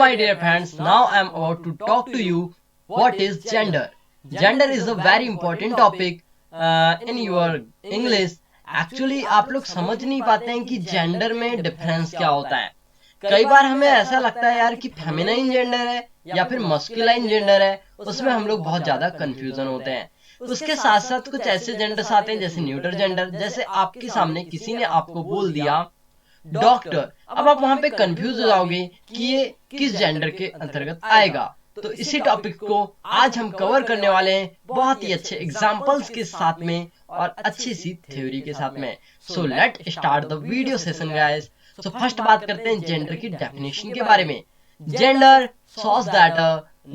my dear friends, now I am about to talk to you what is gender. Gender is a very important topic in your English. Actually आप लोग समझ नहीं पाते हैं कि gender में difference क्या होता है। कई बार हमें ऐसा लगता है यार कि फेमिनाइन जेंडर है या फिर मस्कुलाइन जेंडर है, उसमें हम लोग बहुत ज्यादा कंफ्यूजन होते हैं। उसके साथ साथ कुछ ऐसे जेंडर्स आते हैं जैसे न्यूट्रल जेंडर, जैसे आपके सामने किसी ने आपको बोल दिया डॉक्टर, अब आप वहां पे कंफ्यूज हो जाओगे कि ये किस जेंडर के अंतर्गत आएगा। तो इसी टॉपिक को आज हम कवर करने वाले हैं बहुत ही अच्छे एग्जांपल्स के साथ में और अच्छी सी थ्योरी के साथ में। So let start the video session guys. So first बात करते हैं जेंडर की डेफिनेशन के बारे में। Gender shows that a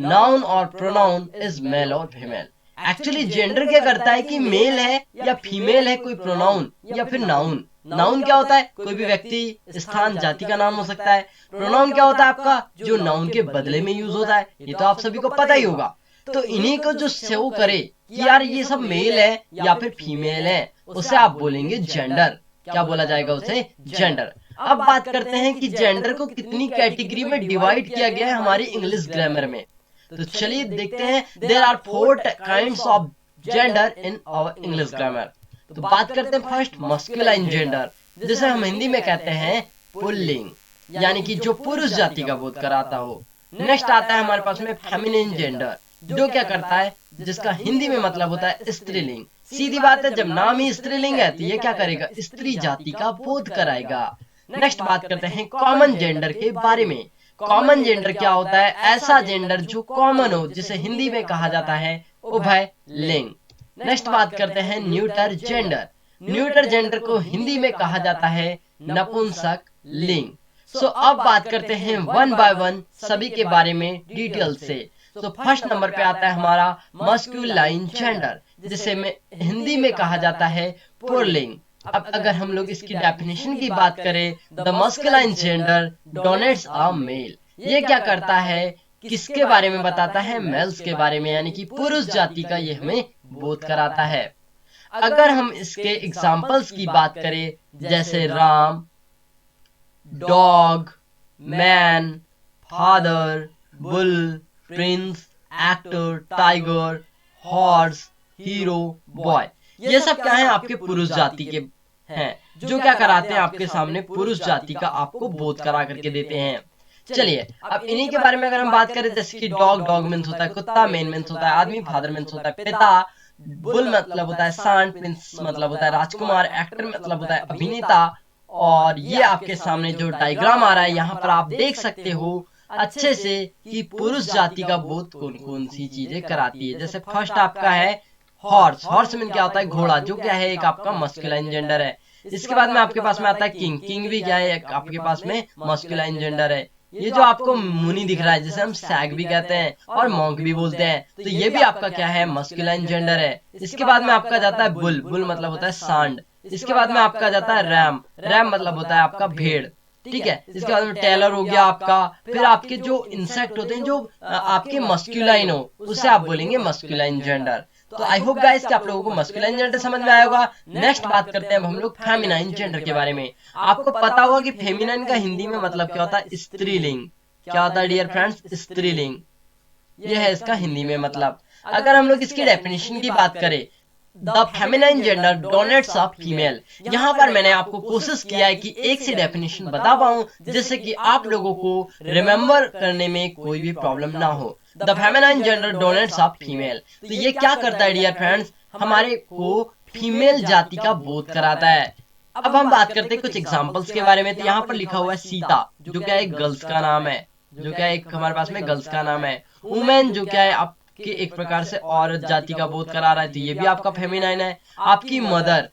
noun or pronoun is male or female। Actually gender क्या करता है कि मेल है या फीमेल है कोई प्रोनाउन या फिर नाउन। नाउन क्या होता है? कोई भी व्यक्ति, स्थान, जाति का नाम हो सकता है। प्रोनाउन क्या होता है आपका? जो नाउन के बदले में यूज होता है। ये तो आप सभी को पता ही होगा। तो इन्हीं को जो शो करे कि यार ये सब मेल है या फिर फीमेल है, उसे आप बोलेंगे जेंडर। क्या बोला जाएगा उसे? जेंडर। अब बात करते हैं कि जेंडर को कितनी कैटेगरी में डिवाइड किया गया है हमारी इंग्लिश ग्रामर में। तो चलिए देखते हैं। There are 4 kinds of gender in our English grammar. तो बात करते हैं फर्स्ट मस्कुलाइन जेंडर, जिसे हम हिंदी में कहते हैं पुल्लिंग, यानी कि जो पुरुष जाति का बोध कराता हो। नेक्स्ट आता है हमारे पास में फेमिनिन जेंडर, जो क्या करता है, जिसका हिंदी में मतलब होता है स्त्रीलिंग। सीधी बात है, जब नाम ही स्त्रीलिंग है तो ये क्या करेगा? स्त्री जाति का बोध कराएगा। नेक्स्ट बात करते हैं कॉमन जेंडर के बारे में। कॉमन जेंडर क्या होता है? ऐसा जेंडर जो कॉमन हो, जिसे हिंदी में कहा जाता है उभय लिंग। नेक्स्ट बात करते हैं न्यूटर जेंडर। न्यूटर जेंडर को हिंदी में कहा जाता है नपुंसक लिंग। सो अब बात करते हैं वन बाय वन सभी के बारे में डिटेल से। तो फर्स्ट नंबर पे आता है हमारा मस्कुलाइन जेंडर, जिसे में हिंदी में कहा जाता है पुल्लिंग। अब अगर हम लोग इसकी डेफिनेशन की बात करें, the masculine gender denotes a male. ये क्या करता है? किसके बारे में बताता है? मेल्स के बारे में, यानी कि पुरुष जाति का ये हमें बोध कराता है। अगर हम इसके एग्जाम्पल्स की बात करें, जैसे Ram, dog, man, father, bull, Prince, actor, tiger, horse, hero, boy, ये सब क्या है? आपके पुरुष जाति के हैं, जो क्या कराते हैं? आपके सामने पुरुष जाति का आपको बोध करा करके देते हैं। चलिए अब इन्हीं के बारे में अगर हम बात करें, जैसे कि डॉग, डॉग मीन्स होता है कुत्ता, मैन मीन्स होता है आदमी, फादर मीन्स होता है पिता, बुल मतलब होता है सांड, प्रिंस मतलब होता है राजकुमार, एक्टर मतलब होता है अभिनेता। और ये आपके सामने जो डायग्राम आ रहा है, यहाँ पर आप देख सकते हो अच्छे से कि पुरुष जाति का बोध कौन कौन सी चीजें कराती है। जैसे फर्स्ट आपका है हॉर्स। हॉर्स मीन क्या होता है? घोड़ा, जो क्या है एक आपका मस्कुलाइन जेंडर है। इसके बाद में आपके पास में आता है किंग। किंग भी क्या है? एक आपके पास में मस्कुलाइन जेंडर है। ये जो आपको मुनि दिख रहा है, जिसे हम सैग भी कहते हैं और मॉन्क भी बोलते हैं, तो ये भी आपका क्या है? मस्कुलाइन जेंडर है। इसके बाद में आपका जाता है बुल। बुल मतलब होता है सांड। इसके बाद में आपका जाता है रैम। रैम मतलब होता है आपका भेड़। ठीक है। इसके बाद में टेलर हो गया आपका। फिर आपके जो इंसेक्ट होते हैं जो आपके मस्कुलाइन हो, उसे आप बोलेंगे मस्कुलाइन जेंडर। तो आई होप गाइस कि आप लोगों को मस्कुलाइन जेंडर समझ में आया होगा। नेक्स्ट बात करते हैं अब हम लोग फेमिनाइन जेंडर के बारे में। आपको पता होगा कि फेमिनाइन का हिंदी में मतलब क्या होता है? स्त्रीलिंग। क्या होता है डियर फ्रेंड्स? स्त्रीलिंग। यह है इसका हिंदी में मतलब। अगर हम लोग इसकी डेफिनेशन की बात करें, the feminine gender denotes a female. यहाँ पर मैंने आपको कोशिश किया है कि एक सी डेफिनेशन बता पाऊं जिससे कि आप लोगों को रिमेम्बर करने में कोई भी प्रॉब्लम ना हो। The feminine gender denotes a female. तो ये क्या करता है डियर फ्रेंड्स? हमारे को फीमेल जाति का बोध कराता है। अब हम बात करते हैं कुछ एग्जाम्पल्स के बारे में। तो यहाँ पर लिखा हुआ है सीता, जो क्या एक गर्ल्स का नाम है, जो क्या एक हमारे पास में गर्ल्स का नाम है। वुमेन, जो क्या है आपके एक प्रकार से औरत जाति का बोध करा रहा है, तो ये भी आपका फेमिनाइन है। आपकी मदर,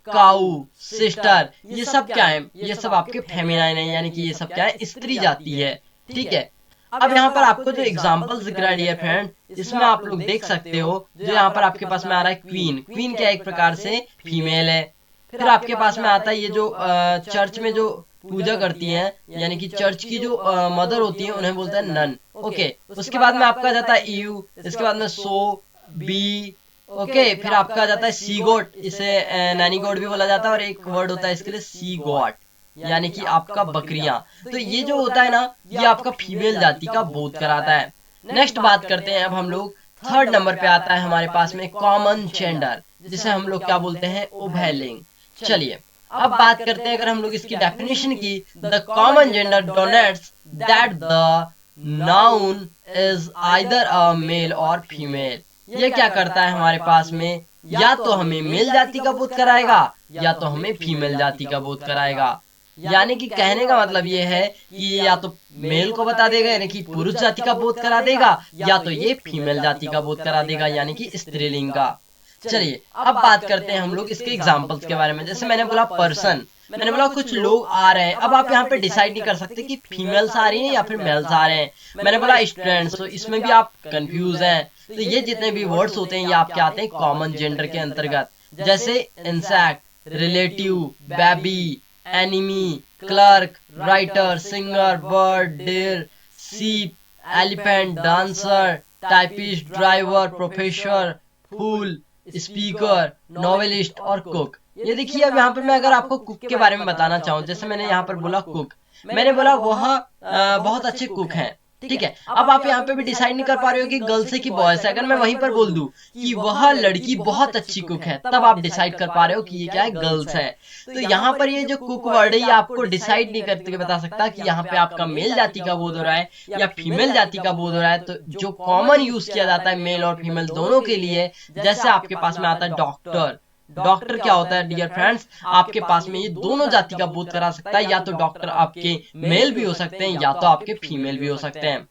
काऊ, सिस्टर, ये सब क्या है? ये सब आपके फेमिनाइन है, यानी कि ये सब क्या है? स्त्री जाति है। ठीक है। अब यहाँ पर आपको जो एग्जाम्पल्स दिख रहा है डियर फ्रेंड, इसमें आप लोग देख सकते हो जो यहाँ पर आपके पास में आ रहा है क्वीन। क्वीन क्या एक प्रकार से फीमेल है। फिर आपके पास में आता है ये जो चर्च में जो पूजा करती हैं, यानी कि चर्च की जो मदर होती है, उन्हें बोलते हैं नन। ओके। उसके बाद में आपका जाता है यू। इसके बाद में सो, बी, ओके। फिर आपका जाता है सी गोट, इसे नैनी गोट भी बोला जाता है, और एक वर्ड होता है इसके लिए सी गॉट। यानी कि आपका बकरियां। तो ये जो होता है ना, ये आपका फीमेल जाति का बोध कराता है। नेक्स्ट बात करते हैं अब हम लोग, थर्ड नंबर पे आता है हमारे पास में कॉमन जेंडर, जिसे हम लोग क्या बोलते हैं, उभय लिंग। चलिए अब बात करते हैं अगर हम लोग इसकी डेफिनेशन की, the common gender denotes that the noun is either a male और फीमेल। ये क्या करता है हमारे पास में, या तो हमें मेल जाति का बोध कराएगा या तो हमें फीमेल जाति का बोध कराएगा। यानी कि कहने का मतलब ये है कि या तो मेल को बता देगा यानी कि पुरुष जाति का बोध करा देगा, या तो ये फीमेल जाति का बोध करा देगा यानी कि स्त्रीलिंग का। चलिए अब बात करते हैं हम लोग इसके एग्जाम्पल्स के बारे में। जैसे मैंने बोला पर्सन, मैंने बोला कुछ लोग आ रहे हैं। अब आप यहाँ पे डिसाइड नहीं कर सकते कि फीमेल्स आ रही हैं या फिर मेल्स आ रहे हैं। मैंने बोला स्टूडेंट्स, तो इसमें भी आप कंफ्यूज हैं। तो ये जितने भी वर्ड्स होते हैं ये आपके आते हैं कॉमन जेंडर के अंतर्गत। जैसे insect, relative, baby, enemy, clerk, writer, singer, bird, deer, sheep, elephant, dancer, typist, driver, professor, fool, speaker, novelist और कुक। ये देखिए अब यहाँ पे मैं अगर आपको कुक के बारे में बताना चाहूँ, जैसे मैंने यहाँ पर बोला कुक, मैंने बोला वह बहुत अच्छे कुक हैं, ठीक है। अब आप यहाँ पे भी डिसाइड नहीं कर पा रहे हो कि गर्ल्स है कि बॉयज है। अगर मैं वहीं पर बोल दूं कि वह लड़की बहुत अच्छी कुक है, तब आप डिसाइड कर पा रहे हो कि ये क्या है, गर्ल्स है। तो यहाँ पर ये जो कुक वर्ड है ये आपको डिसाइड नहीं करके बता सकता कि यहाँ पे आपका मेल जाति का बोध हो रहा है या फीमेल जाति का बोध हो रहा है। तो जो कॉमन यूज किया जाता है मेल और फीमेल दोनों के लिए, जैसे आपके पास में आता है डॉक्टर। डॉक्टर क्या होता है डियर फ्रेंड्स, आपके पास में ये दोनों जाति का बोध करा सकता है। या तो डॉक्टर आपके मेल भी हो सकते हैं या तो आपके फीमेल भी हो सकते हैं।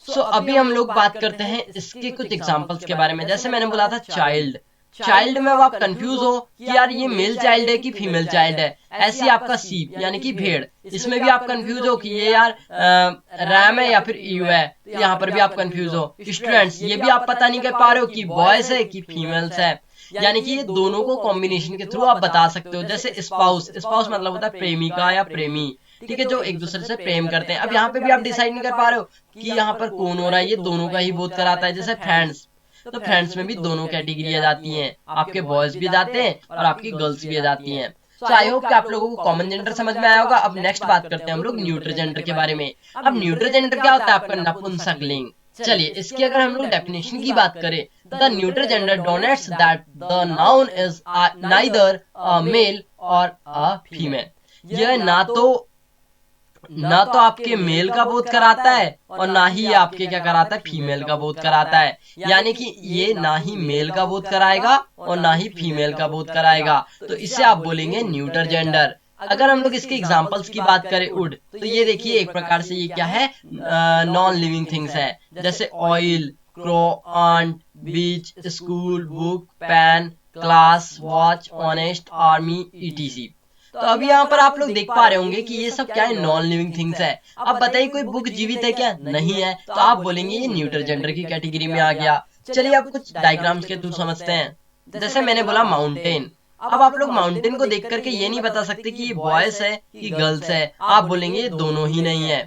सो अभी हम लोग बात करते हैं इसके कुछ एग्जांपल्स के बारे में। जैसे मैंने बोला था चाइल्ड, चाइल्ड में आप कंफ्यूज हो कि यार ये मेल चाइल्ड है कि फीमेल चाइल्ड है। ऐसे ही आपका सीप यानी कि भेड़, इसमें भी आप कंफ्यूज हो कि ये यार रैम है या फिर ईयू है। तो यहाँ पर भी आप कंफ्यूज हो। स्टूडेंट्स, ये भी आप पता नहीं कर पा रहे हो कि बॉयज है कि फीमेल्स है। यानी कि ये दोनों को कॉम्बिनेशन के थ्रू आप बता सकते हो। जैसे स्पाउस, स्पाउस मतलब होता है प्रेमिका या प्रेमी, ठीक है, जो एक दूसरे से प्रेम करते हैं। अब यहाँ पे भी आप डिसाइड नहीं कर पा रहे हो कि यहाँ पर कौन हो रहा है, ये दोनों का ही बोध कराता है। जैसे फ्रेंड्स, तो फ्रेंड्स में भी दोनों कैटेगरी आ जाती हैं, आपके बॉयज भी जाते हैं और आपकी गर्ल्स भी आ जाती हैं। तो आई होप कि आप लोगों को कॉमन जेंडर समझ में आया होगा। अब नेक्स्ट बात करते हैं हम लोग न्यूट्रल जेंडर के बारे में। अब न्यूट्रल जेंडर क्या होता है, आपका नपुंसक लिंग। चलिए इसकी अगर हम लोग डेफिनेशन की बात करें, the neutral gender denotes that the noun is neither a male और अ फीमेल। यह ना तो आपके मेल का बोध कराता है और ना ही आपके क्या कराता है, फीमेल का बोध कराता है। यानी कि ये ना ही मेल का बोध कराएगा और ना ही फीमेल का बोध कराएगा। तो इसे आप बोलेंगे न्यूटर जेंडर। अगर हम लोग इसके एग्जांपल्स की बात करें, वुड, तो ये देखिए एक प्रकार से ये क्या है, नॉन लिविंग थिंग्स है। जैसे oil, crow, ant, beach, school, book, pen, class, watch, honest, army, E T C. तो अभी यहाँ पर आप लोग देख पा रहे होंगे कि ये सब क्या है, नॉन लिविंग थिंग्स है। अब बताइए कोई बुक जीवित है क्या, नहीं है, तो आप बोलेंगे ये न्यूट्रल जेंडर की कैटेगरी में आ गया। चलिए अब कुछ डायग्राम्स के थ्रू समझते हैं। जैसे मैंने बोला माउंटेन, अब आप लोग माउंटेन को देख करके ये नहीं बता सकते कि ये बॉयज है कि गर्ल्स है, आप बोलेंगे ये दोनों ही नहीं है।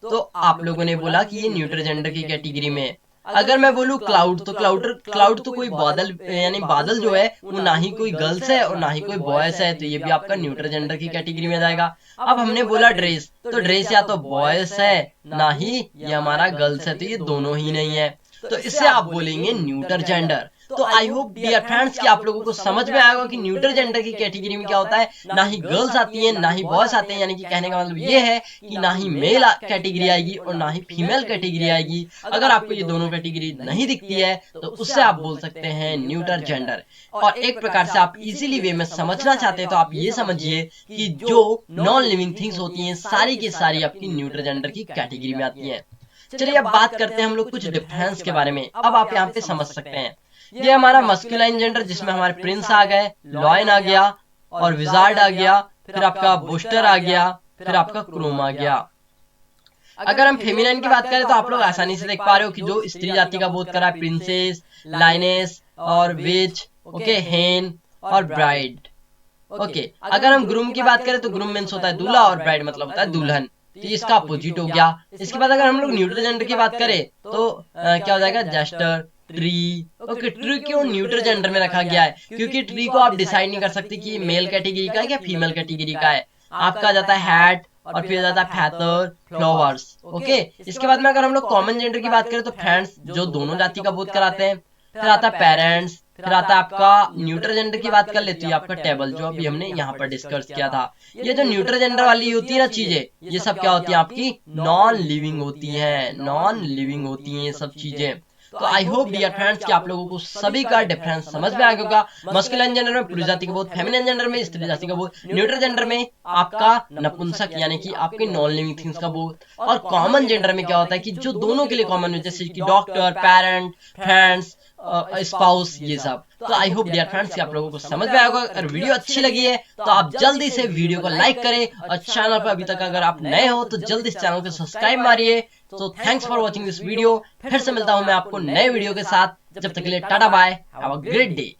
तो आप लोगों ने बोला कि ये न्यूट्रल जेंडर की कैटेगरी में। अगर मैं बोलूँ क्लाउड, तो क्लाउड तो कोई बादल, यानी बादल जो है वो ना ही कोई गर्ल्स है और ना ही कोई बॉयज है, तो ये भी आपका न्यूट्रल जेंडर की कैटेगरी में जाएगा। अब हमने बोला ड्रेस, तो ड्रेस या तो बॉयज है ना ही ये हमारा गर्ल्स है, तो ये दोनों ही नहीं है, तो इसे आप बोलेंगे न्यूट्रल जेंडर। तो आई होप डियर फ्रेंड्स कि आप लोगों को समझ में आएगा कि न्यूट्रल जेंडर की कैटेगरी में क्या होता है, ना ही गर्ल्स आती हैं ना ही बॉयज आते हैं। यानी कि कहने का मतलब ये है कि ना ही मेल कैटेगरी आएगी और ना ही फीमेल कैटेगरी आएगी। अगर आपको ये दोनों कैटेगरी नहीं दिखती है तो उससे आप बोल सकते हैं न्यूट्रल जेंडर। और एक प्रकार से आप इजीली वे में समझना चाहते हैं तो आप ये समझिए कि जो नॉन लिविंग थिंग्स होती हैं सारी की सारी आपकी न्यूट्रल जेंडर की कैटेगरी में आती हैं। चलिए अब बात करते हैं हम लोग कुछ डिफरेंस के बारे में। अब आप यहाँ पे समझ सकते हैं, ये हमारा मस्कुलाइन जेंडर जिसमें हमारे प्रिंस आ गए, लॉयन आ गया और विजार्ड आ गया, फिर आपका बूस्टर आ गया, फिर आपका क्रोम आ गया। अगर हम फेमिनाइन की बात करें तो आप लोग आसानी से देख पा रहे हो कि जो स्त्री जाति का बोध करा है, प्रिंसेस, लाइनेस और विच, ओके, हेन और ब्राइड। ओके, अगर हम ग्रूम की बात करें तो ग्रूम मीन्स होता है दूल्हा और ब्राइड मतलब होता है दुल्हन, तो इसका अपोजिट हो गया। इसके बाद अगर हम लोग न्यूट्रल जेंडर की बात करें तो क्या हो जाएगा, जेस्टर, ट्री। ओके, ट्री क्यों न्यूट्रल जेंडर में रखा गया है, क्योंकि ट्री को आप डिसाइड नहीं कर सकते कि मेल कैटेगरी का है या फीमेल कैटेगरी का है। आपका जाता है हैट, और फिर जाता है फैदर, फ्लावर्स। ओके, इसके बाद में अगर हम लोग कॉमन जेंडर की बात करें तो फ्रेंड्स जो दोनों जाति का बोध कराते हैं। फिर आता है पेरेंट्स, फिर आता है आपका न्यूट्रल जेंडर की बात कर लेती है आपका टेबल, जो अभी हमने यहाँ पर डिस्कस किया था। ये जो न्यूट्रल जेंडर वाली होती है ना चीजें, ये सब क्या होती है आपकी नॉन लिविंग होती है, नॉन लिविंग होती है ये सब चीजें। तो आई होप डियर फ्रेंड्स कि आप लोगों को सभी का डिफरेंस समझ में आ गया होगा। मस्कुलिन जेंडर में पुरुष जाति का बोध, फेमिनिन जेंडर में स्त्री जाति का बोध, न्यूट्रल जेंडर में आपका नपुंसक यानी कि आपके नॉन लिविंग थिंग्स का बोध, और कॉमन जेंडर में क्या होता है कि जो दोनों के लिए कॉमन है, जैसे कि डॉक्टर, पेरेंट, फ्रेंड्स, स्पाउस, ये सब। तो आई होप डियर फ्रेंड्स कि आप लोगों को समझ में आएगा। अगर वीडियो अच्छी लगी है तो आप जल्दी से वीडियो को लाइक करें, और चैनल पर अभी तक अगर आप नए हो तो जल्दी इस चैनल को सब्सक्राइब मारिए। तो thanks for watching this video. फिर से मिलता हूं मैं आपको नए वीडियो के साथ, जब तक के लिए tata bye, have a great day.